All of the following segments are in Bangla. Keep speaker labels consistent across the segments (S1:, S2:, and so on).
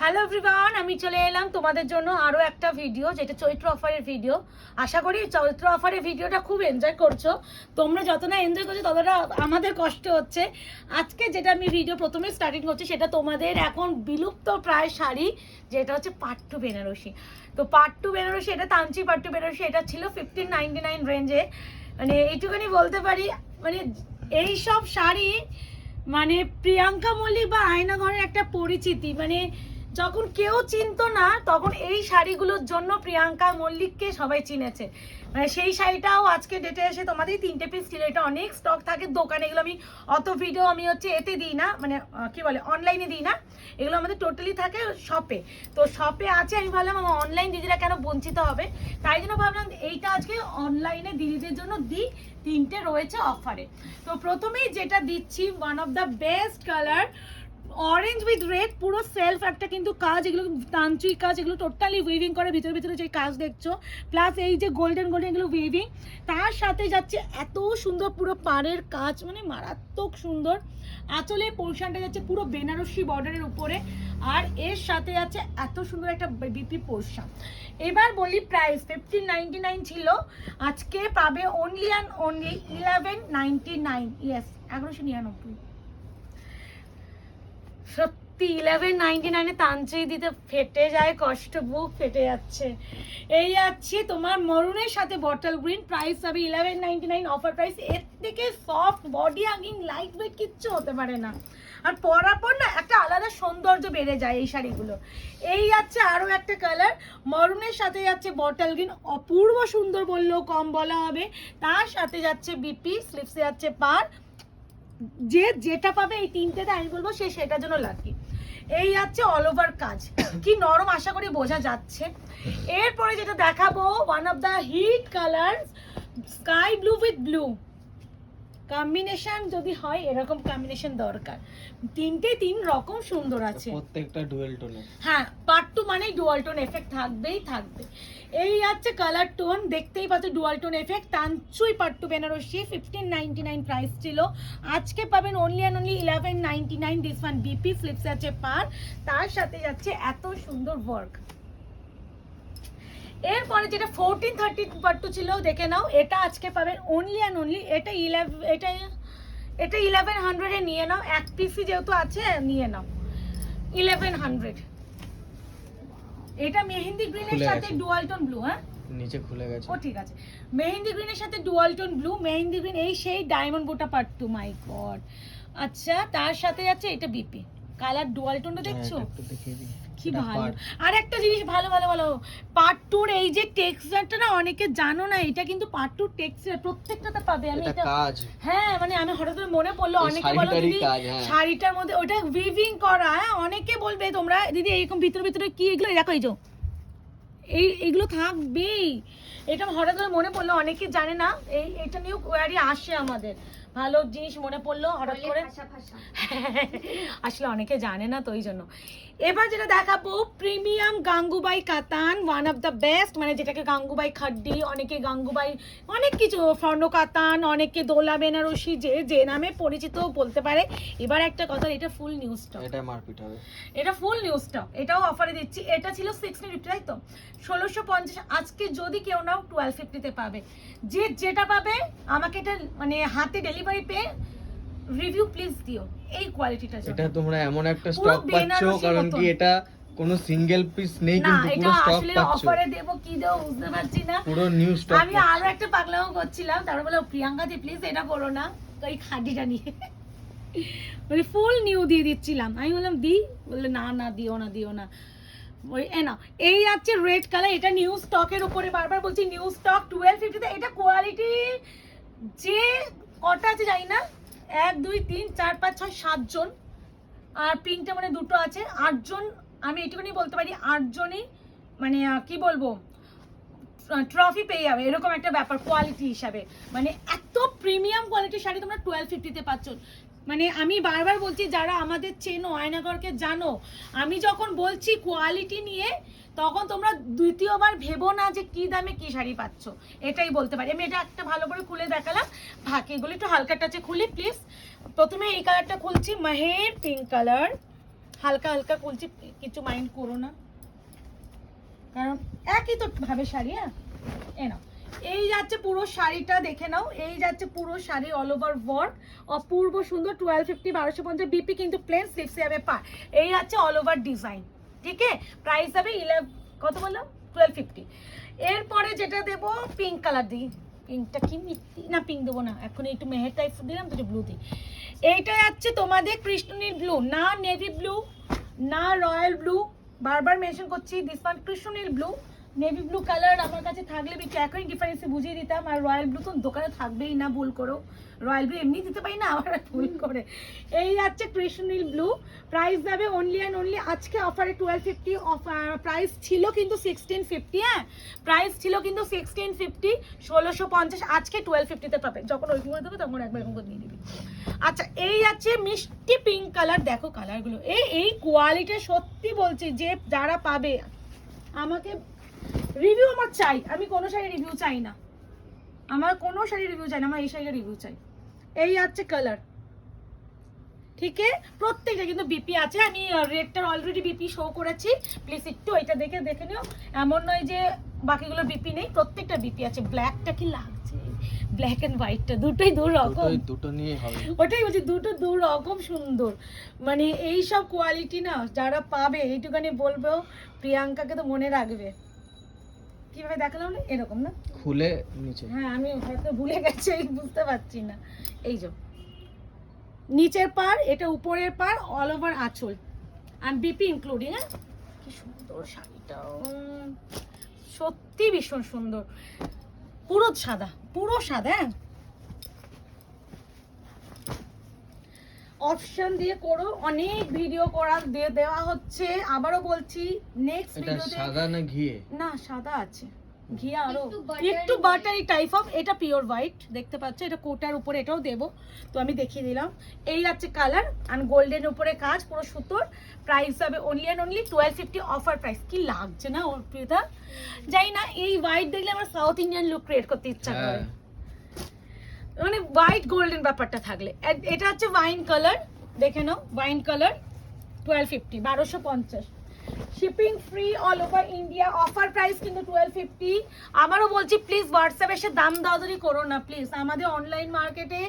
S1: হ্যালো এভরিওয়ান, আমি চলে এলাম তোমাদের জন্য আরও একটা ভিডিও, যেটা চৈত্র অফারের ভিডিও। আশা করি চৈত্র অফারের ভিডিওটা খুব এনজয় করছো। তোমরা যত না এনজয় করছো ততটা আমাদের কষ্ট হচ্ছে। আজকে যেটা আমি ভিডিও প্রথমে স্টার্টিং করছি সেটা তোমাদের এখন বিলুপ্ত প্রায় শাড়ি, যেটা হচ্ছে পাট্টু বেনারসি। তো পাট্টু বেনারসি, এটা তাঞ্চি পাট্টু বেনারসি, এটা ছিল 1599 রেঞ্জে। মানে এইটুখানি বলতে পারি, মানে এইসব শাড়ি মানে প্রিয়াঙ্কা মল্লিক বা আয়না ঘরের একটা পরিচিতি। মানে যখন কেউ চিনতো না তখন এই শাড়িগুলোর জন্য প্রিয়াঙ্কা মল্লিককে সবাই চিনেছে। মানে সেই শাড়িটাও আজকে ডেটে এসে তোমাদের 3টে পিস ছিল। এটা অনেক স্টক থাকে দোকানে, এগুলো আমি অত ভিডিও আমি হচ্ছে এতে দিই না, মানে কি বলে অনলাইনে দিই না, এগুলো আমাদের টোটালি থাকে শপে। তো শপে আছে, আমি ভাবলাম আমার অনলাইন দিদিরা কেন বঞ্চিত হবে, তাই জন্য ভাবলাম এইটা আজকে অনলাইনে দিদিদের জন্য দিই। 3টে রয়েছে অফারে। তো প্রথমেই যেটা দিচ্ছি, one of the best colour, orange with red, পুরো সেলফ একটা কিন্তু কাজ, এগুলো তান্ত্রিক কাজ, এগুলো টোটালি উইভিং করে ভিতরে ভিতরে যে কাজ দেখছো, প্লাস এই যে গোল্ডেন গোল্ডেন এগুলো উইভিং, তার সাথে যাচ্ছে এত সুন্দর পুরো পাড়ের কাজ, মানে মারাত্মক সুন্দর। আঁচলে পোর্শনটা যাচ্ছে পুরো বেনারসি বর্ডারের উপরে, আর এর সাথে যাচ্ছে এত সুন্দর একটা বিপি পোর্শন। এবার বলি প্রাইস 1599 ছিল, আজকে পাবে অনলি অ্যান্ড অনলি 1199। ইয়েস, 1199। সত্যি 1199-এ তাঞ্চি দিতে ফেটে যায় কষ্ট, বুক ফেটে যাচ্ছে। এই যাচ্ছে তোমার মরুনের সাথে বটল গ্রিন, প্রাইস হবে 1199 অফার প্রাইস। এর থেকে soft body hugging light weight কিচ্ছু হতে পারে না, আর পরার পর না একটা আলাদা সৌন্দর্য বেড়ে যায় এই শাড়িগুলো। এই যাচ্ছে আরও একটা কালার, মরুনের সাথে যাচ্ছে বটল গ্রিন, অপূর্ব সুন্দর বললেও কম বলা হবে। তার সাথে যাচ্ছে বিপি, স্লিপসে যাচ্ছে পার। যে যেটা পাবে এই 3টেতে আমি বলবো সে সেটার জন্য লাকি। এই যাচ্ছে অল ওভার কাজ, কি নরম, আশা করি বোঝা যাচ্ছে। এরপরে যেটা দেখাবো, one of the hit colour, sky blue with blue combination. যদি হয় এরকম কম্বিনেশন দরকার, 3টে 3 রকম সুন্দর আছে,
S2: প্রত্যেকটা ডুয়াল টোনে।
S1: হ্যাঁ, পাট্টু মানে ডুয়াল টোন এফেক্ট থাকবেই থাকবে। এই যাচ্ছে কালার টোন, দেখতেই পাচ্ছ dual tone effect. Tanchoi Pattu Banarasi 1599 price ছিল, আজকে পাবেন only and only 1199। This one BP, slips আছে পার, তার সাথে যাচ্ছে এত সুন্দর ওয়ার্ক। এরপরে যেটা 1430 পাট্টু ছিল দেখে নাও, এটা আজকে পাবেন অনলি অ্যান্ড অনলি, এটা 1100-এ নিয়ে নাও, এক পিসি যেহেতু আছে নিয়ে নাও 1100। এটা মেহেন্দি গ্রিনের সাথে ডুয়াল টোন ব্লু, হ্যাঁ
S2: নিচে খুলে গেছে,
S1: ও ঠিক আছে। মেহেন্দি গ্রিনের সাথে dual tone blue, mehndi green এই সেই ডায়মন্ড বুটা পাট্টু, মাই গড। আচ্ছা, তার সাথে যাচ্ছে এটা বিপি কালার, ডুয়াল টোনটা দেখছো কি ভালো। আর একটা জিনিস ভালো ভালো ভালো, পাট্টুর এই যে টেক্সচারটা না অনেকে জানো না, এটা কিন্তু পাট্টুর টেক্সচার প্রত্যেকটাতে পাবে। আমি এটা কাজ, হ্যাঁ মানে আমি হঠাৎ করে মনে পড়লো, অনেকে বলো দিদি শাড়িটার মধ্যে ওটা উইভিং করা, হ্যাঁ অনেকে বলবে তোমরা দিদি এরকম ভিতরে ভিতরে কি এগুলো, দেখো এই যে এইগুলো থাকবেই। এটা হঠাৎ করে মনে পড়লো, অনেকে জানে না, এটা নিয়েও কোয়ারি আসে আমাদের, ভালো জিনিস মনে পড়লো হঠাৎ করে, আসলে অনেকে জানে না তো ওই জন্য। এবার যেটা দেখাবো, প্রিমিয়াম গাঙ্গুবাই কাতান, ওয়ান অফ দ্য বেস্ট, মানে যেটাকে গাঙ্গুবাই খাড্ডি, অনেকে গাঙ্গুবাই অনেক কিছু, স্বর্ণ কাতান, অনেকে দোলা বেনারসি, যে যে নামে পরিচিত বলতে পারে। এবার একটা কথা, এটা ফুল নিউ স্টক, এটা মারপিট হবে, এটা ফুল নিউ স্টক, এটাও অফারে দিচ্ছি। এটা ছিল 650, তাই তো 1650, আজকে যদি কেউ নাও 1250-তে পাবে। যে যেটা পাবে আমাকে এটা মানে হাতে ডেলিভারি পেয়ে রিভিউ প্লিজ দিও এই কোয়ালিটিটা।
S2: এটা তোমরা এমন একটা স্টক পাচ্ছো, কারণ কি এটা কোনো সিঙ্গেল পিস নেই, কিন্তু পুরো স্টক পাচ্ছো। এটা অফারে দেব কি দেব বুঝতে পারছি না, পুরো নিউ স্টক। আমি আরো একটা পাগলামো করছিলাম, তারপর বলে প্রিয়াঙ্কা দি প্লিজ এটা করো না, তো এই খাদিটা নিয়ে মানে ফুল নিউ দিয়ে দিচ্ছিলাম। আমি বললাম দি, বললে না না দিও না দিও না। ওই না, এই আছে রেড কালার, এটা নিউ স্টকের উপরে, বারবার বলছি নিউ স্টক 1250-তে। এটা কোয়ালিটি যে কটা আছে জানি না, 1 2 3 4 5 6 7 জন, আর পিঙ্কটা মানে দুটো আছে, 8 জন। আমি এটুকুনি বলতে পারি 8 জনই মানে কি বলবো ট্রফি পেয়ে যাবে, এরকম একটা ব্যাপার কোয়ালিটি হিসাবে। মানে এত প্রিমিয়াম কোয়ালিটির শাড়ি তোমরা 1250-তে পাচ্ছ। মানে আমি বারবার বলছি, যারা আমাদের চেনো আয়নাঘরকে জানো, আমি যখন বলছি কোয়ালিটি নিয়ে, তখন তোমরা দ্বিতীয়বার ভেবো না যে কি দামে কি শাড়ি পাচ্ছ, এটাই বলতে পারি আমি। এটা একটা ভালো করে খুলে দেখালাম, বাকি এগুলো একটু হালকা টাচে খুলি প্লিজ। প্রথমে এই কালারটা খুলছি, মেহের পিঙ্ক কালার,
S1: হালকা হালকা খুলছি, কিছু মাইন্ড করো না, কারণ একই তো ভাবে শাড়ি। হ্যাঁ, এ নাও, এই যাচ্ছে পুরো শাড়িটা, দেখে নাও, এই যাচ্ছে পুরো শাড়ি অল ওভার ওয়ার্ক, অপূর্ব সুন্দর। 1250, 1250 বিপি, কিন্তু প্লেন স্লিভস যাবে পার। এই যাচ্ছে অল ওভার ডিজাইন, ঠিক আছে। প্রাইস যাবে 11, কত বললাম, 1250। এরপরে যেটা দেবো, পিঙ্ক কালার দিই। পিঙ্কটা কি মিষ্টি না, পিঙ্ক দেবো না এখন, একটু মেহের টাইপ দিলাম তো, ব্লু দিই। এইটা যাচ্ছে তোমাদের কৃষ্ণনীল ব্লু, না নেভি ব্লু, না রয়্যাল ব্লু, বারবার মেনশন করছি, দিস ওয়ান কৃষ্ণনীল ব্লু। নেভি ব্লু কালার আমার কাছে থাকলে একটু একই ডিফারেন্সে বুঝিয়ে দিতাম, আর রয়্যাল ব্লু তো দোকানে থাকবেই না, ভুল করো। রয়্যাল ব্লু এমনি দিতে পারি না, আবার ভুল করে। এই যাচ্ছে কৃষ্ণনীল ব্লু, প্রাইস যাবে অনলি অ্যান্ড অনলি আজকে অফারে 1250, প্রাইস ছিল কিন্তু 1650। হ্যাঁ, প্রাইস ছিল কিন্তু 1650, 1650, আজকে 1250-তে পাবে। যখন ওইরকম করে দেবে তখন একবার এরকম করে দিয়ে দিবি। আচ্ছা, এই যাচ্ছে মিষ্টি পিঙ্ক কালার, দেখো কালারগুলো, এই কোয়ালিটি সত্যি বলছি, যে যারা পাবে, আমাকে রিভিউ আমার চাই, আমি কোনো শাড়ি রিভিউ চাই না, আমার কোনো শাড়ি রিভিউ চাই না, আমার এই শাড়িটা রিভিউ চাই। এই যাচ্ছে কালার, ঠিক আছে, প্রত্যেকটা কিন্তু বিপি আছে। আমি রেডটার অলরেডি বিপি শো করেছি, প্লিজ একটু এটা দেখে নিও। এমন নয় যে বাকিগুলো বিপি নেই, প্রত্যেকটা বিপি আছে। ব্ল্যাকটা কি লাগছে, ব্ল্যাক এন্ড হোয়াইটটা দুটোই দু রকম,
S2: দুটো নিয়ে হবে,
S1: ওটাই বলছি, দুটো দু রকম সুন্দর। মানে এই সব কোয়ালিটি না যারা পাবে, এইটুখানি বলবো, প্রিয়াঙ্কাকে তো মনে রাখবে। কিভাবে দেখালাম না, এরকম না,
S2: খুলে নিচে।
S1: হ্যাঁ, আমি হয়তো ভুলে গেছি, বুঝতে পারছি না। এই যে নিচের পার, এটা উপরের পার, অল ওভার আঁচল, আর বিপি ইনক্লুডিং। হ্যাঁ, কি সুন্দর শাড়িটা, সত্যি ভীষণ সুন্দর, পুরো সাদা, পুরো সাদা। হ্যাঁ, অপশন দিয়ে করো, অনেক ভিডিও করা দিয়ে দেওয়া হচ্ছে, আবারও বলছি নেক্সট ভিডিওতে।
S2: সাদা না ঘিয়ে? না,
S1: সাদা আছে, ঘিয়া আরো একটু বাটারি টাইপ অফ। এটা পিওর হোয়াইট দেখতে পাচ্ছ, এটা কোটার উপরে এটাও দেবো, তো আমি দেখিয়ে দিলাম। এই যাচ্ছে কালার, আর গোল্ডেন উপরে কাজ, পুরো সুতোর। প্রাইস হবে only and only 1250 offer price. কি লাগছে না ওর প্রিয়তা, যাই না, এই হোয়াইট দেখলে আমার সাউথ ইন্ডিয়ান লুক ক্রিয়েট করতে ইচ্ছা করে, মানে হোয়াইট গোল্ডেন ব্যাপারটা থাকলে। এটা হচ্ছে ওয়াইন কালার, দেখে নাও, wine colour, 1250, 1250, shipping free all over India, offer price কিন্তু 1250। আবারও বলছি, প্লিজ হোয়াটসঅ্যাপে এসে দাম দাওদারি করো না প্লিজ। আমাদের অনলাইন মার্কেটে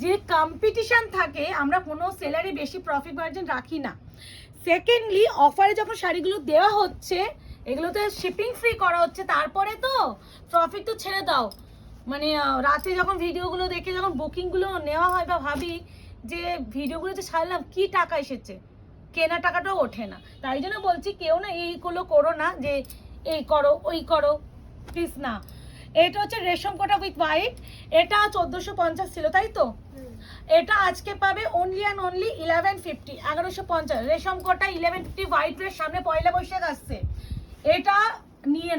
S1: যে কম্পিটিশন থাকে, আমরা কোনো সেলারে বেশি প্রফিট মার্জিন রাখি না। সেকেন্ডলি, অফারে যখন শাড়িগুলো দেওয়া হচ্ছে, এগুলোতে শিপিং ফ্রি করা হচ্ছে, তারপরে তো প্রফিট তো ছেড়ে দাও। মানে রাতে যখন ভিডিওগুলো দেখে যখন বুকিংগুলো নেওয়া হয়, বা ভাবি যে ভিডিওগুলো যে ছাড়লাম কি টাকা এসেছে, কেনা টাকাটাও ওঠে না। তাই জন্য বলছি, কেউ না এইগুলো করো না, যে এই করো ওই করো, প্লিজ না। এটা হচ্ছে রেশম কোটা উইথ হোয়াইট, এটা 1450 ছিল, তাই তো? এটা আজকে পাবে অনলি অ্যান্ড অনলি 1150, 1150 রেশম কোটা, 1150 হোয়াইট ড্রেস। সামনে পয়লা বৈশাখ আসছে, এটা নিয়ে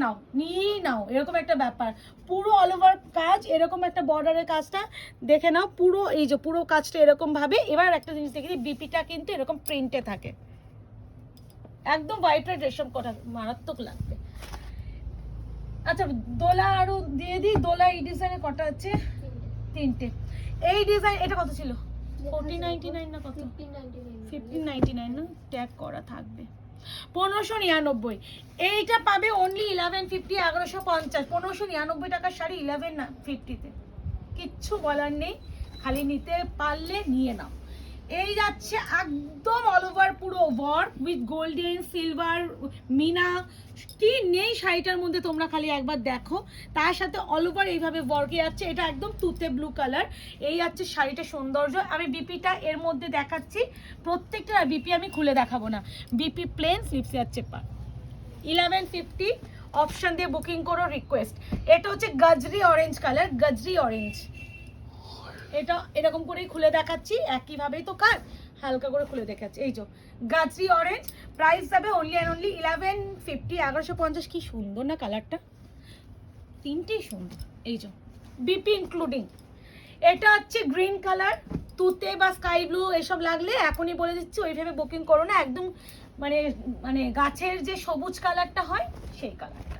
S1: নাও, এরকম একটা ব্যাপার। পুরো অল ওভার কাজ, এরকম একটা বর্ডারের কাজটা দেখে নাও, পুরো এই যে পুরো কাজটা এরকম ভাবে। এবার একটা জিনিস দেখি, বিপিটা কিন্তু এরকম প্রিন্টে থাকে, একদম হোয়াইট রেড রেশম কোটা, মারাত্মক লাগবে। আচ্ছা, দোলা আরো দিয়ে দিই, দোলা এই ডিজাইনে কটা আছে, তিনটে। এই ডিজাইন, এটা কত ছিল, 1499 না কত, 1599 না, ট্যাগ করা থাকবে, 1599। এইটা পাবে অনলি 1150, 1150, 1599 টাকার শাড়ি 1150-তে, কিচ্ছু বলার নেই, খালি নিতে পারলে নিয়ে নাও। এই যাচ্ছে একদম অল ওভার পুরো ওয়ার্ক উইথ গোল্ডেন সিলভার মিনা, কি নেই শাড়িটার মধ্যে, তোমরা খালি একবার দেখো। তার সাথে অল ওভার এইভাবে ওয়ার্কে যাচ্ছে, এটা একদম তুতে ব্লু কালার। এই যাচ্ছে শাড়িটা সৌন্দর্য। আমি বিপিটা এর মধ্যে দেখাচ্ছি, প্রত্যেকটা বিপি আমি খুলে দেখাবো না, বিপি প্লেন স্লিপস যাচ্ছে পা, 1150 অপশন দিয়ে বুকিং করো, রিকোয়েস্ট। এটা হচ্ছে গজরি অরেঞ্জ কালার, গজরি অরেঞ্জ, এটা এরকম করেই খুলে দেখাচ্ছি, একইভাবেই তো কাজ, হালকা করে খুলে দেখাচ্ছি। এই যে গাজরি অরেঞ্জ, প্রাইস যাবে অনলি অ্যান্ড অনলি 1150, 1150। কি সুন্দর না কালারটা, তিনটেই সুন্দর। এই যে বিপি ইনক্লুডিং। এটা হচ্ছে গ্রিন কালার, তুতে বা স্কাই ব্লু এসব লাগলে এখনই বলে দিচ্ছি, ওইভাবে বুকিং করো না, একদম মানে মানে গাছের যে সবুজ কালারটা হয় সেই কালারটা।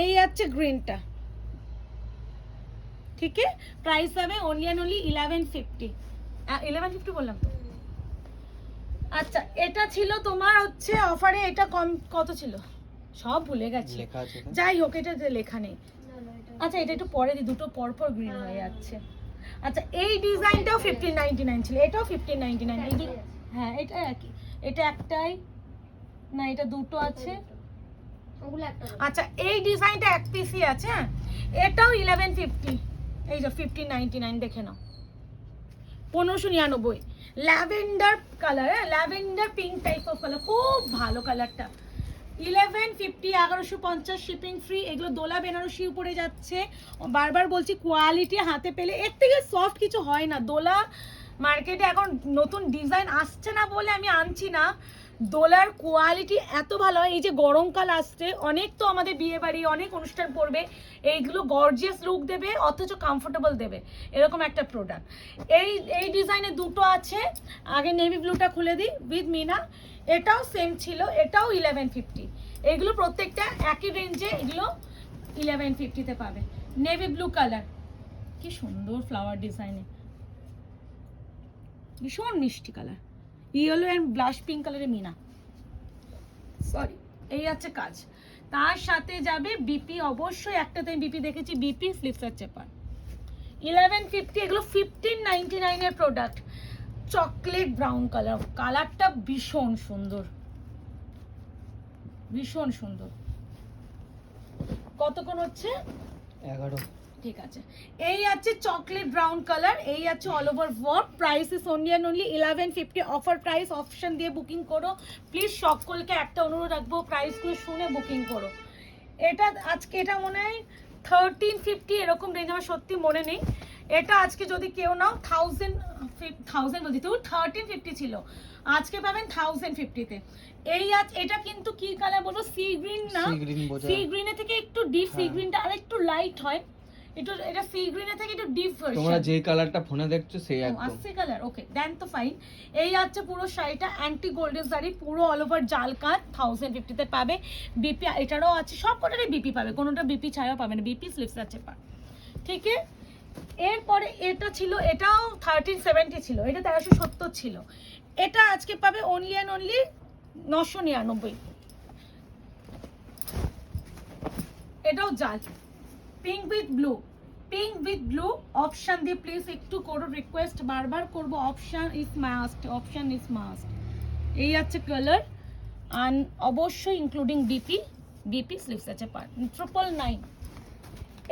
S1: এই আছে গ্রিনটা, ঠিক আছে, প্রাইস হবে অনলি অ্যান্ড অনলি 1150। 1150 বললাম তো। আচ্ছা এটা ছিল তোমার হচ্ছে অফারে, এটা কম কত ছিল সব ভুলে গেছি,
S2: লেখা আছে তো?
S1: যাই হোক এটা লেখা নেই। আচ্ছা এটা একটু পরে দিই, দুটো পর পর গ্রিন হয়ে যাচ্ছে। আচ্ছা এই ডিজাইনটাও 1599 ছিল, এটাও 1599। এইগুলো হ্যাঁ এটা একই, এটা একটাই না, এটা দুটো আছে। আচ্ছা এই ডিজাইনটা এক পিসই আছে, হ্যাঁ এটাও 1150। এই যে 1599 দেখে নাও, 1599। ল্যাভেন্ডার কালার, হ্যাঁ lavender pink type of colour, খুব ভালো কালারটা। 1150, 1150 শিপিং ফ্রি। এগুলো দোলা বেনারসি উপরে যাচ্ছে, বারবার বলছি কোয়ালিটি হাতে পেলে এর থেকে সফট কিছু হয় না। দোলা মার্কেটে এখন নতুন ডিজাইন আসছে না বলে আমি আনছি না, দোলার কোয়ালিটি এত ভালো হয়। এই যে গরমকাল আসছে, অনেক তো আমাদের বিয়ে বাড়ি অনেক অনুষ্ঠান পড়বে, এইগুলো গর্জিয়াস লুক দেবে অথচ কমফোর্টেবল দেবে, এরকম একটা প্রোডাক্ট। এই ডিজাইনে দুটো আছে, আগে নেভি ব্লুটা খুলে দিই উইথ মিনা, এটাও সেম ছিল, এটাও 1150। এগুলো প্রত্যেকটা একই রেঞ্জে, এগুলো 1150-তে পাবে। নেভি ব্লু কালার, কি সুন্দর ফ্লাওয়ার ডিজাইনে, ভীষণ মিষ্টি colour, yellow and blush pink কালারে মিনা, সরি এই আছে কাজ। তার সাথে যাবে বিপি, অবশ্যই একটাতে আমি বিপি দেখেছি, বিপি স্লিপসের চেপার 1150। এগুলো 1599 এর প্রোডাক্ট। চকলেট ব্রাউন কালার, কালারটা ভীষণ সুন্দর, ভীষণ সুন্দর। কতক্ষণ হচ্ছে?
S2: 11।
S1: ঠিক আছে, এই আছে চকলেট ব্রাউন কালার, এই আছে all over work. Price is only and only 1150। Offer price option দিয়ে বুকিং করো প্লিজ। সকলকে একটা অনুরোধ রাখবো, প্রাইসগুলো শুনে বুকিং করো। এটা আজকে এটা মনে হয় 1350 এরকম রেঞ্জ, আমার সত্যি মনে নেই। এটা আজকে যদি কেউ নাও 1000 বলছি তো 1350 ছিল, আজকে পাবেন 1050-তে। এটা কিন্তু কি কালার বলবো, সি গ্রিন না, সি গ্রিনের থেকে একটু ডিপ, সি গ্রিনটা আর একটু লাইট হয়, এটা সি গ্রিনের থেকে একটু ডিপ ভার্সন।
S2: তোমরা যে কালারটা ফোনে দেখছো সেই একদম
S1: আসছে কালার, ওকে দেন তো ফাইন। এই আছে পুরো শাড়িটা অ্যান্টি গোল্ডেন শাড়ি, পুরো অল ওভার জাল কাজ, 1050-তে পাবে। বিপি এটারও আছে, সব কটারই বিপি পাবে, কোনোটা বিপি ছাড়াও পাবে না, বিপি স্লিপস আছে পা, ঠিক আছে। এরপরে এটা ছিল, এটাও 1370 ছিল, এটা 1370 ছিল, এটা আজকে পাবে অনলি অ্যান্ড অনলি 999। এটাও জাল pink with blue, pink with blue option দিয়ে প্লিজ একটু করো রিকোয়েস্ট, বারবার করব, option is must, option is must. এই আছে কালার আর অবশ্যই ইনক্লুডিং বিপি, বিপি স্লিপস আছে পার 999।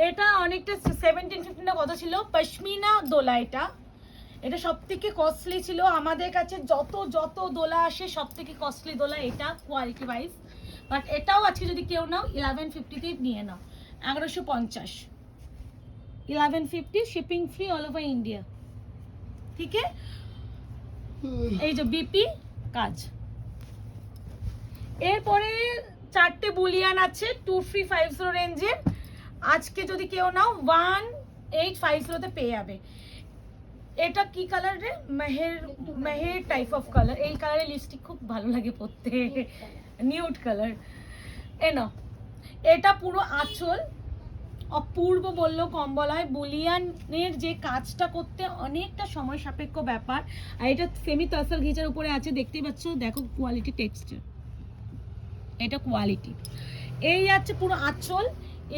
S1: এটা অনেকটা 1750 না কত ছিল, পশমিনা দোলা, এটা সব থেকে কস্টলি ছিল আমাদের কাছে, যত দোলা আসে সব থেকে কস্টলি দোলা এটা কোয়ালিটি ওয়াইজ। বাট এটাও আজকে যদি কেউ নাও 1150-তে নিয়ে নাও, 1150, 1150 shipping free all over India, ঠিক আছে। এই যে বিপি কাজ। এরপরে চারটে বুলিয়ান আছে 2350 রেঞ্জের, আজকে যদি কেউ নাও 1850-তে পেয়ে যাবে। এটা কি কালার রে, মেহের টাইপ অফ কালার, এই কালারের লিপস্টিক খুব ভালো লাগে পরতে, নিউড কালার। এ নাও, এটা পুরো আঁচল, অপূর্ব বললেও কম বলা হয়। বুলিয়ানের যে কাজটা করতে অনেকটা সময় সাপেক্ষ ব্যাপার, আর এটা সেমি তসর ঘিচার উপরে আছে, দেখতেই পাচ্ছ, দেখো কোয়ালিটি টেক্সচার, এটা কোয়ালিটি। এই আছে পুরো আঁচল।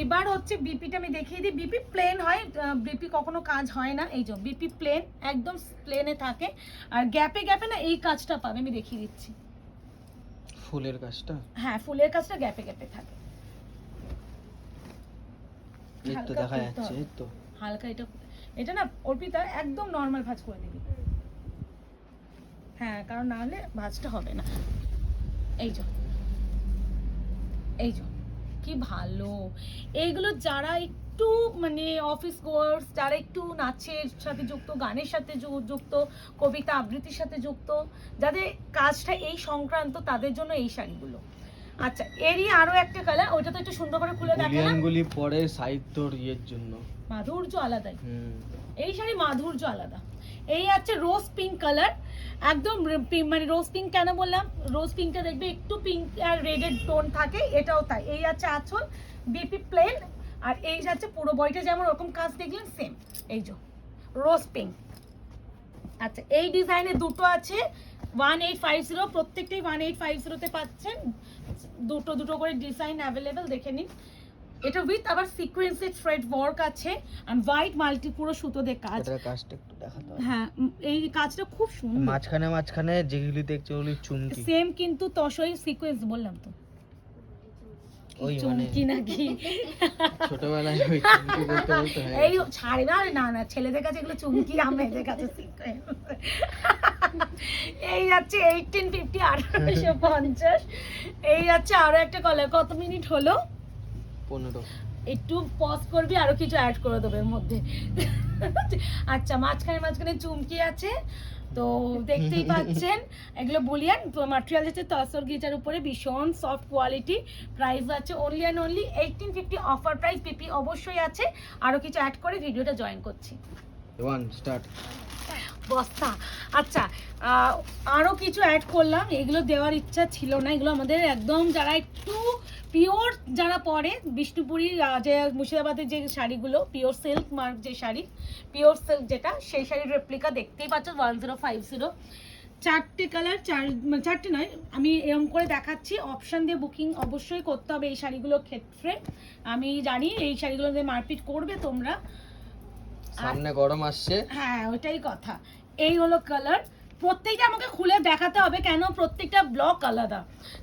S1: এবার হচ্ছে বিপিটা আমি দেখিয়ে দিই, বিপি প্লেন হয়, বিপি কখনো কাজ হয় না, এই যে বিপি প্লেন, একদম প্লেনে থাকে, আর গ্যাপে গ্যাপে না এই কাজটা পাবে, আমি দেখিয়ে দিচ্ছি,
S2: ফুলের কাজটা,
S1: হ্যাঁ ফুলের কাজটা গ্যাপে গ্যাপে থাকে,
S2: এই তো দেখা যাচ্ছে, এই তো
S1: হালকা। এটা না অর্পিতা একদম নরমাল ভাঁজ করে দিবি, হ্যাঁ কারণ না হলে ভাঁজটা হবে না। এই যে কি ভালো, এইগুলো যারা একটু মানে অফিস গোয়ার্স, যারা একটু নাচের সাথে যুক্ত, গানের সাথে যুক্ত, কবিতা আবৃত্তির সাথে যুক্ত, যাদের কাজটা এই সংক্রান্ত, তাদের জন্য এই শাড়িগুলো। আচ্ছা এরই আরো একটা কালার, ওইটা তো একটু সুন্দর করে খুলে দেখো না,
S2: বুলিয়ানগুলি পরে সাহিত্যর ইয়ের জন্য
S1: মাধুর্য আলাদাই, এই শাড়ি মাধুর্য আলাদা। এই আছে রোজ পিঙ্ক কালার, একদম মানে রোজ পিঙ্ক কেন বললাম, রোজ পিঙ্কটা দেখবে একটু পিঙ্ক আর রেডের টোন থাকে, এটাও তাই। এই আছে আঁচল, বিপি প্লেন, আর এই যাচ্ছে পুরো বডিটা যেমন ওরকম কাজ দেখলেন সেম, এই যে রোজ পিঙ্ক, আচ্ছা এই ডিজাইনে দুটো আছে 1850, প্রত্যেকটাই 1850 তে পাচ্ছেন, দুটো দুটো করে ডিজাইন অ্যাভেলেবেল, দেখে নিন। এটা উইথ আবার সিকোয়েন্সেড থ্রেড ওয়ার্ক আছে আর হোয়াইট মাল্টি পুরো সুতো দিয়ে কাজ।
S2: এটা কাজটা একটু দেখাতে হবে।
S1: হ্যাঁ এই কাজটা খুব সুন্দর,
S2: মাঝখানে যেগুলি দেখছো ওগুলি চুমকি,
S1: সেম কিন্তু তসই সিকোয়েন্স, বললাম তো
S2: ওই মানে
S1: চুমকি নাকি
S2: ছোটবেলায় ওই চুমকি বলতে বলতে হয়।
S1: এই ছাড়ে না, না না ছেলেদের কাছে এগুলো চুমকি, আমাদের কাছে সিকোয়েন্স। এই যাচ্ছে 1850 1850, এই যাচ্ছে আরো একটা কালার। কত মিনিট হলো?
S2: 15।
S1: একটু পজ করবি, আরো কিছু অ্যাড করে দেবে এর মধ্যে। আচ্ছা মাঝখানে চুমকি আছে, তো দেখতেই পাচ্ছেন এগুলো বুলিয়ান ম্যাটেরিয়াল হচ্ছে তসর গিটার উপরে, ভীষণ সফট কোয়ালিটি। প্রাইস আছে only and only 1850 offer price. পিপি অবশ্যই আছে, আরো কিছু অ্যাড করে ভিডিওটা জয়েন করছি।
S2: 1 স্টার্ট।
S1: বস্তা। আচ্ছা আরো কিছু অ্যাড করলাম, এগুলো দেওয়ার ইচ্ছা ছিল না, এগুলো আমাদের একদম যারা একটু পিওর যারা পরে বিষ্ণুপুরি যে মুর্শিদাবাদের যে শাড়িগুলো পিওর সিল্ক মার্ক, যে শাড়ি পিওর সিল্ক যেটা, সেই শাড়ির রেপ্লিকা দেখতেই পাচ্ছ 1050। চারটে কালার, চারটে নয়, আমি এরকম করে দেখাচ্ছি। অপশান দিয়ে বুকিং অবশ্যই করতে হবে এই শাড়িগুলোর ক্ষেত্রে। আমি জানি এই শাড়িগুলো দিয়ে মারপিট করবে তোমরা,
S2: সামনে গরম আসছে।
S1: হ্যাঁ ওইটাই কথা। এই হলো কালার, প্রত্যেকটা আমাকে খুলে দেখাতে হবে কেন প্রত্যেকটা ব্লক আলাদা।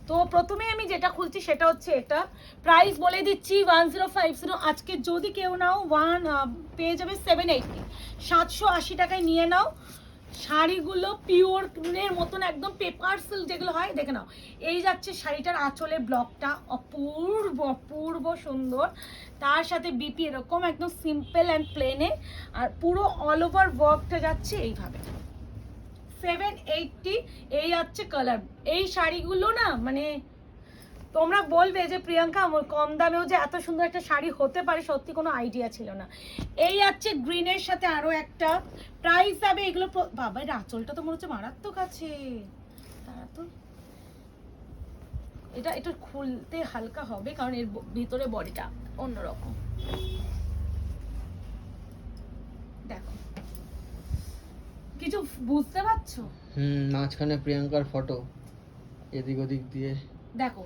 S1: তো প্রথমে আমি যেটা খুলছি সেটা হচ্ছে এটা, প্রাইস বলে দিচ্ছি 1050। আজকে যদি কেউ নাও পেয়ে যাবে 780, 780 টাকায় নিয়ে নাও। শাড়িগুলো পিওরের মতন একদম পেপার সিল্ক যেগুলো হয়, দেখে নাও। এই যাচ্ছে শাড়িটার আঁচলের ব্লকটা, অপূর্ব অপূর্ব সুন্দর, তার সাথে বিপি এরকম একদম সিম্পল অ্যান্ড প্লেনে, আর পুরো অল ওভার ওয়ার্কটা যাচ্ছে এইভাবে। 780 এই যাচ্ছে কালার। এই শাড়িগুলো না মানে তোমরা বলবে যে প্রিয়াঙ্কা আমার কম দামেও যে এত সুন্দর একটা শাড়ি হতে পারে, সত্যি কোনো আইডিয়া ছিল না। এই যাচ্ছে গ্রিনের সাথে আরো একটা, প্রাইস যাবে এগুলো বাবা, এর আঁচলটা তো মনে হচ্ছে মারাত্মক আছে। তারা তো এটা একটু খুলতে হালকা হবে কারণ এর ভিতরে বডিটা অন্যরকম। দেখো কিছু বুঝতে পারছো?
S2: মাঝখানে প্রিয়াঙ্কার ফটো, এদিক ওদিক দিয়ে
S1: দেখো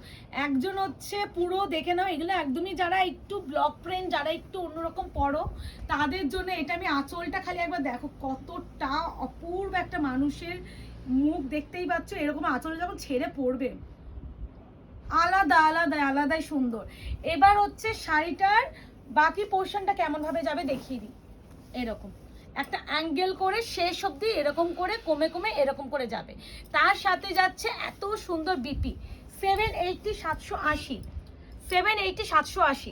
S1: একজন হচ্ছে পুরো, দেখে নাও এগুলো একদমই যারা একটু ব্লক প্রিন্ট, যারা একটু অন্যরকম পড়ো তাদের জন্য এটা। আমি আঁচলটা খালি একবার দেখো, কতটা অপূর্ব একটা মানুষের মুখ, দেখতেই পাচ্ছ এরকম আঁচল যখন ছেড়ে পড়বে, আলাদা আলাদা আলাদাই সুন্দর। এবার হচ্ছে শাড়িটার বাকি পোর্শনটা কেমন ভাবে যাবে দেখিয়ে দিই। এরকম একটা অ্যাঙ্গেল করে শেষ অবধি এরকম করে কমে কমে এরকম করে যাবে, তার সাথে যাচ্ছে এত সুন্দর বিপি 780 780, 780 780।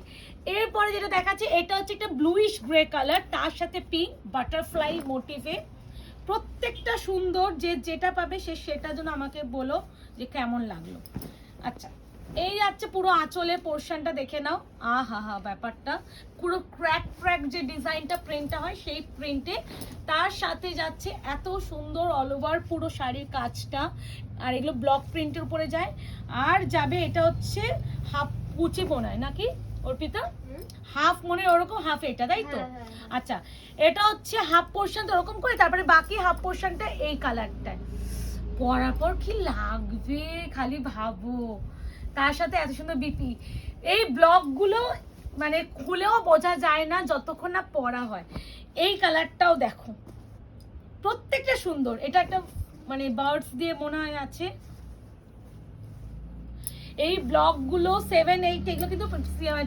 S1: এরপরে যেটা দেখাচ্ছে এটা হচ্ছে একটা ব্লুইশ গ্রে কালার, তার সাথে পিঙ্ক বাটারফ্লাই মোটিভে, প্রত্যেকটা সুন্দর। যে যেটা পাবে সে সেটার জন্য আমাকে বলো যে কেমন লাগলো। আচ্ছা এই যাচ্ছে পুরো আঁচলের পোর্শনটা, দেখে নাও। আহা হা ব্যাপারটা পুরো ক্র্যাক যে ডিজাইনটা প্রিন্টটা হয় সেই প্রিন্টে, তার সাথে যাচ্ছে এত সুন্দর অল ওভার পুরো শাড়ির কাজটা, আর এগুলো ব্লক প্রিন্টের উপরে যায়। আর যাবে এটা হচ্ছে হাফ কুচি বোনায় নাকি অর্পিতা, হাফ মনে ওরকম হাফ এটা, তাই তো? আচ্ছা এটা হচ্ছে হাফ পোর্শন তো ওরকম করে, তারপরে বাকি হাফ পোর্শনটা এই কালারটায় পরার পর কি লাগবে খালি ভাবো, তার সাথে এত সুন্দর বিপি। এই ব্লকগুলো মানে খুলেও বোঝা যায় না যতক্ষণ না পরা হয়। এই কালারটাও দেখো প্রত্যেকটা সুন্দর, এটা একটা মানে বার্ডস দিয়ে মনে হয় আছে। এই ব্লকগুলো 780 এগুলো কিন্তু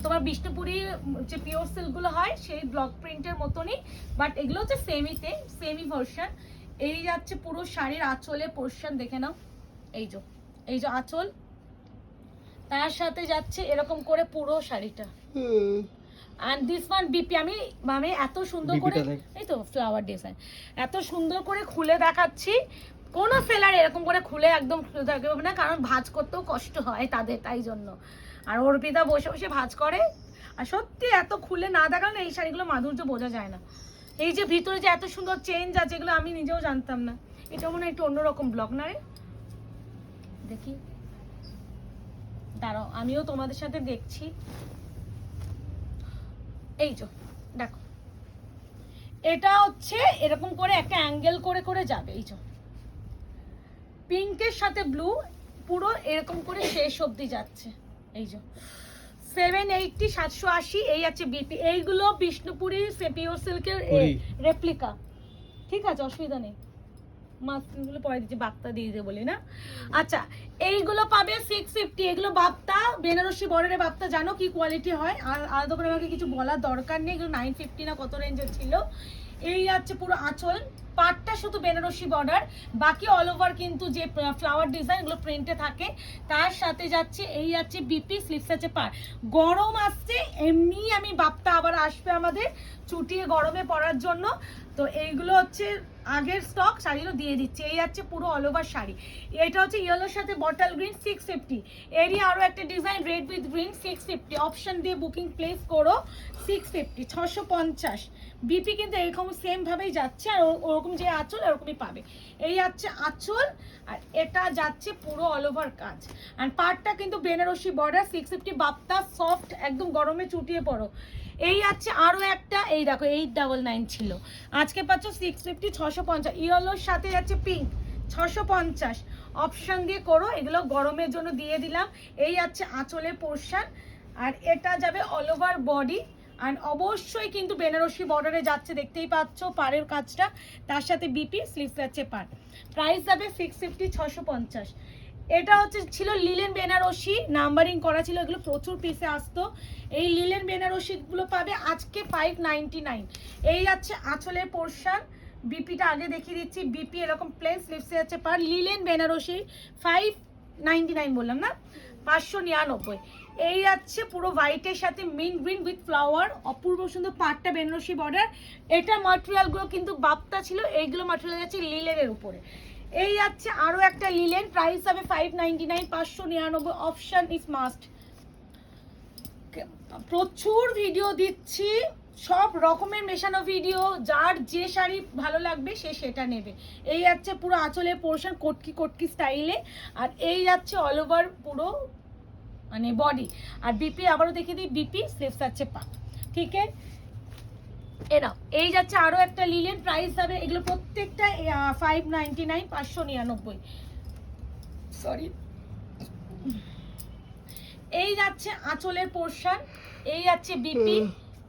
S1: তোমার বিষ্ণুপুরি যে পিওর সিল্কগুলো হয় সেই ব্লক প্রিন্টের মতনই, বাট এগুলো হচ্ছে সেমি ভার্সন। এই যাচ্ছে পুরো শাড়ির আঁচলে পোর্শন, দেখে নাও। এই যে আঁচল, তার সাথে যাচ্ছে এরকম করে পুরো শাড়িটা। এন্ড দিস ওয়ান বিপি আমি এত সুন্দর করে, এই তো ফ্লাওয়ার ডিজাইন এত সুন্দর করে খুলে দেখাচ্ছি। কোনো সেলার এরকম করে খুলে একদম দেখাবে না, কারণ ভাঁজ করতেও কষ্ট হয় তাদের, তাই জন্য। আর অর্পিতা বসে বসে ভাঁজ করে, আর সত্যি এত খুলে না দেখালে এই শাড়িগুলো মাধুর্য বোঝা যায় না। এই যে ভিতরে যে এত সুন্দর চেঞ্জ আছে, এগুলো আমি নিজেও জানতাম না। এটা মনে হয় একটু অন্যরকম ব্লক না রে, দেখি দাঁড়াও আমিও তোমাদের সাথে দেখছি। এই যে দেখো এটা হচ্ছে এরকম করে একটা অ্যাঙ্গেল করে করে যাবে, এই যে পিঙ্কের সাথে ব্লু পুরো এরকম করে শেষ অবধি যাচ্ছে, এই যে 780 780 এই আছে বিপি। এইগুলো বিষ্ণুপুরি পিওর সিল্কের রেপ্লিকা, ঠিক আছে, অসুবিধা নেই। মাস্কগুলো পরে দিচ্ছি, বাপ্তা দিয়ে দিয়ে বলি না। আচ্ছা, এইগুলো পাবে 650। এগুলো বাপ্তা, বেনারসি বর্ডারের বাপ্তা, জানো কি কোয়ালিটি হয়, আর আলাদা করে আমাকে কিছু বলার দরকার নেই। এগুলো 950 না কত রেঞ্জের ছিল। এই আছে পুরো আঁচল, পাটটা শুধু বেনারসি বর্ডার, বাকি অল ওভার কিন্তু যে ফ্লাওয়ার ডিজাইন এগুলো প্রিন্টে থাকে। তার সাথে যাচ্ছে এই আছে বিপি, স্লিভস আছে পার। গরম আসছে, এমনি আমি বাপ্তা আবার আসবে আমাদের চুটিয়ে গরমে পরার জন্য, তো এইগুলো হচ্ছে আগের স্টক, শাড়িগুলো দিয়ে দিচ্ছে। এই আছে পুরো অল ওভার শাড়ি। এটা হচ্ছে ইয়েলোর সাথে বটল গ্রিন 650। এরই আরও একটা design red with green 650। Option দিয়ে বুকিং প্লেস করো 650 650। বিপি কিন্তু এরকম সেমভাবেই যাচ্ছে, আর ওরকম যে আঁচল এরকমই পাবে। এই আছে আঁচল, আর এটা যাচ্ছে পুরো অল ওভার কাজ। আর পাটটা কিন্তু বেনারসি বর্ডার 650। বাপ্তা সফট, একদম গরমে চুটিয়ে পড়ো। এই আছে আরও একটা, এই দেখো 899 ছিল, আজকে পাচ্ছ 650 650। ইয়েলোর সাথে যাচ্ছে পিঙ্ক 650। অপশান দিয়ে করো, এগুলো গরমের জন্য দিয়ে দিলাম। এই আছে আঁচলের পোর্শন, আর এটা যাবে অল ওভার বডি। আর অবশ্যই কিন্তু বেনারসি বর্ডারে যাচ্ছে, দেখতেই পাচ্ছ পাড়ের কাজটা, তার সাথে বিপি, স্লিভস যাচ্ছে পাড়। প্রাইস যাবে 650 650। এটা হচ্ছে ছিল লিলেন বেনারসি, নাম্বারিং করা ছিল, এগুলো প্রচুর পিসে আসতো। এই লিলেন বেনারসিগুলো পাবে আজকে 599। এই আছে আঁচলের পোর্শন, বিপিটা আগে দেখিয়ে দিচ্ছি। বিপি এরকম প্লেন, স্লিভসে আছে পার। লিলেন বেনারসি 599 বললাম না, 599। এই যাচ্ছে পুরো হোয়াইটের সাথে মিন্ট গ্রিন উইথ ফ্লাওয়ার, অপূর্ব সুন্দর। পাটটা বেনারসি বর্ডার। এটা মাটেরিয়ালগুলো কিন্তু বাপ্তা ছিল, এইগুলো মাটেরিয়াল যাচ্ছে লিলেনের উপরে। এই যাচ্ছে আরও একটা লিলেন, প্রাইস হবে 599 599। Option is must. প্রচুর ভিডিও দিচ্ছি, সব রকমের মেশানো ভিডিও, যার যে শাড়ি ভালো লাগবে সে সেটা নেবে। এই যাচ্ছে পুরো আঁচলের পোর্শন কটকি কটকি স্টাইলে, আর এই যাচ্ছে অল ওভার পুরো মানে বডি। আর বিপি আবারও দেখিয়ে দিই, বিপি স্লিভস যাচ্ছে পা, ঠিক আছে। এরা এই যাচ্ছে আরও একটা লিলেন, প্রাইস হবে এগুলো প্রত্যেকটা 599 599, সরি। এই যাচ্ছে আঁচলের পোর্শন, এই যাচ্ছে বিপি,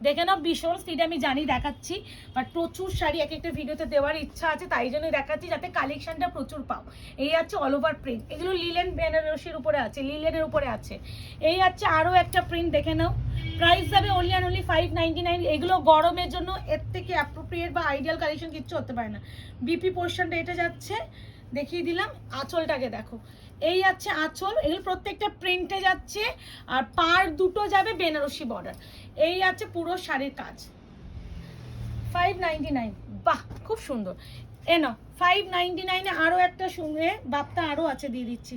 S1: দেখে নাও ভীষণ স্পিড, আমি জানি দেখাচ্ছি, বাট প্রচুর শাড়ি এক একটা ভিডিওতে দেওয়ার ইচ্ছা আছে, তাই জন্য দেখাচ্ছি যাতে কালেকশনটা প্রচুর পাও। এই আছে অল ওভার প্রিন্ট, এগুলো লিলেন বেনারসির উপরে আছে, লিলেনের উপরে আছে। এই আছে আরও একটা প্রিন্ট, দেখে নাও। প্রাইস যাবে অনলি অ্যান্ড অনলি 599। এগুলো গরমের জন্য এর থেকে অ্যাপ্রোপ্রিয়েট বা আইডিয়াল কালেকশন কিচ্ছু হতে পারে না। বিপি পোর্শনটা এটা যাচ্ছে, দেখিয়ে দিলাম। আঁচলটাকে দেখো, এই যাচ্ছে আঁচল, এগুলো প্রত্যেকটা প্রিন্টে যাচ্ছে, আর পার দুটো যাবে বেনারসি বর্ডার। এই আছে পুরো শাড়ির কাজ, 599। বাহ, খুব সুন্দর। এনো 599-এ আরও একটা শুনে বাপ্তা আরও আছে, দিয়ে দিচ্ছি।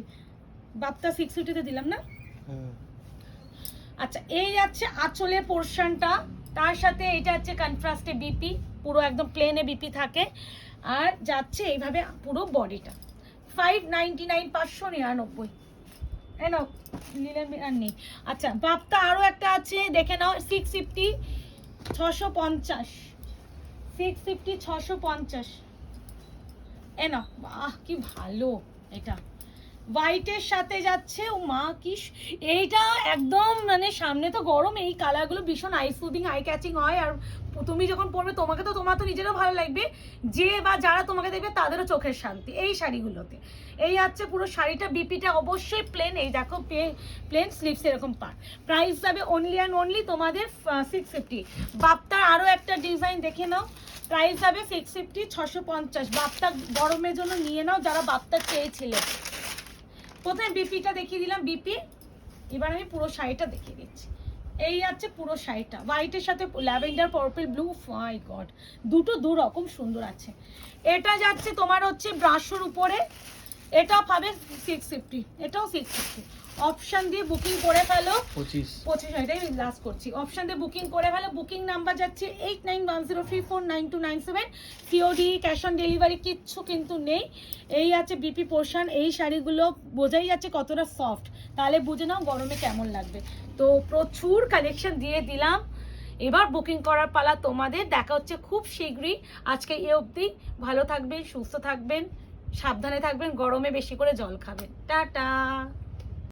S1: বাপ্তা 650-তে দিলাম না। আচ্ছা, এই যাচ্ছে আঁচলের পোর্শনটা, তার সাথে এটা হচ্ছে কন্ট্রাস্টে বিপি, পুরো একদম প্লেনে বিপি থাকে, আর যাচ্ছে এইভাবে পুরো বডিটা। 599 599। এনো লিলেন আর নেই। আচ্ছা, বাপ্তা আরও একটা আছে, দেখে নাও, 650 650 650 650। এনো, বাহ কি ভালো, এটা হোয়াইটের সাথে যাচ্ছে। ও মা কি, এইটা একদম মানে সামনে তো গরম, এই কালারগুলো ভীষণ আই সুদিং, আই ক্যাচিং হয়, আর তুমি যখন পরবে তোমাকে তো, তোমার তো নিজেরও ভালো লাগবে, যে বা যারা তোমাকে দেখবে তাদেরও চোখের শান্তি এই শাড়িগুলোতে। এই আছে পুরো শাড়িটা, বিপিটা অবশ্যই প্লেন, এই দেখো প্লেন স্লিভস এরকম পার। প্রাইস যাবে অনলি অ্যান্ড অনলি তোমাদের 650। বাপ্তার আরও একটা ডিজাইন দেখে নাও, প্রাইস যাবে 650 650। বাপ্তা গরমের জন্য নিয়ে নাও যারা বাপ্তা চেয়েছিলে। প্রথমে বিপিটা দেখিয়ে দিলাম, বিপি। এবার আমি পুরো শাড়িটা দেখিয়ে দিচ্ছি। এই আছে পুরো শাড়িটা, হোয়াইটের সাথে ল্যাভেন্ডার পার্পল ব্লু, মাই গড, দুটো দু রকম সুন্দর আছে। এটা যাচ্ছে তোমার হচ্ছে ব্রাশোর উপরে, এটা পাবে 650, এটাও 650। অপশন দিয়ে বুকিং করে ফেলো, 25, এটাই লাস্ট করছি। অপশন দিয়ে বুকিং করে ফেলো, বুকিং নাম্বার যাচ্ছে 8910349297। সিওডি, ক্যাশ অন ডেলিভারি কিচ্ছু কিন্তু নেই। এই আছে বিপি পোর্শন, এই শাড়িগুলো বোঝাই যাচ্ছে কতটা সফট, তাহলে বুঝে নাও গরমে কেমন লাগবে। তো প্রচুর কালেকশন দিয়ে দিলাম, এবার বুকিং করার পালা তোমাদের। দেখা হচ্ছে খুব শীঘ্রই। আজকে এ অবধি। ভালো থাকবেন, সুস্থ থাকবেন, সাবধানে থাকবেন, গরমে বেশি করে জল খাবেন। টাটা।